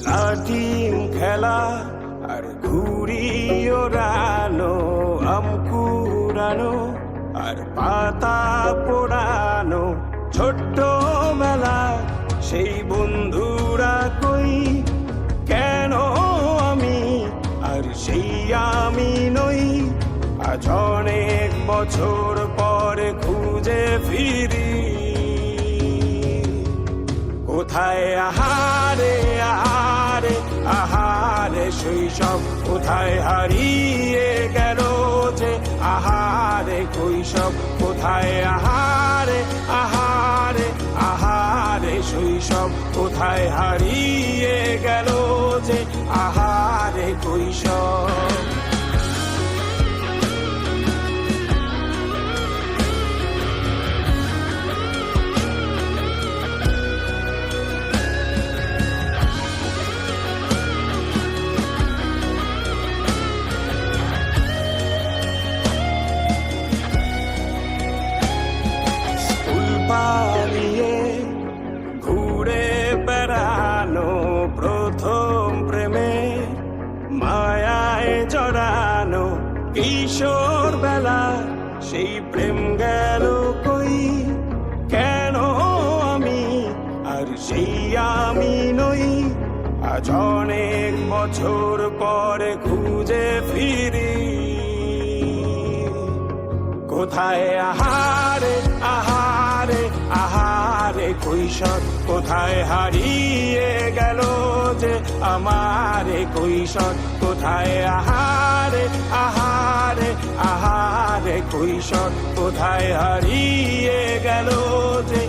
লাঠিম খেলা আর ঘুড়ি ওড়ানো, আম কুড়ানো আর পাতা পোড়ানো, ছোট্টবেলা সেই বন্ধুরা কই, কেন আমি আর সেই আমি নই। আজ অনেক বছর পরে খুঁজে ফিরি, কোথায় আহারে আহারে আহারে শৈশব, কোথায় হারিয়ে গেল যে আহারে কৈশব, কোথায় আহারে আহারে আহারে শৈশব, কোথায় হারিয়ে গেল যে আহারে কৈশব। পালিয়ে ঘুরে বেড়ানো, প্রথম প্রেমে মায়ায় জড়ানো, কিশোর বেলা সেই প্রেম গেল কই, কেন আমি আর সেই আমি নই। আজ অনেক বছর পরে খুঁজে ফিরি, কোথায় আহারে আহারে আহারে কৈশোর, কোথায় হারিয়ে গেল যে আমার কৈশোর, কোথায় আহারে আহারে আহারে কৈশোর, কোথায় হারিয়ে গেল যে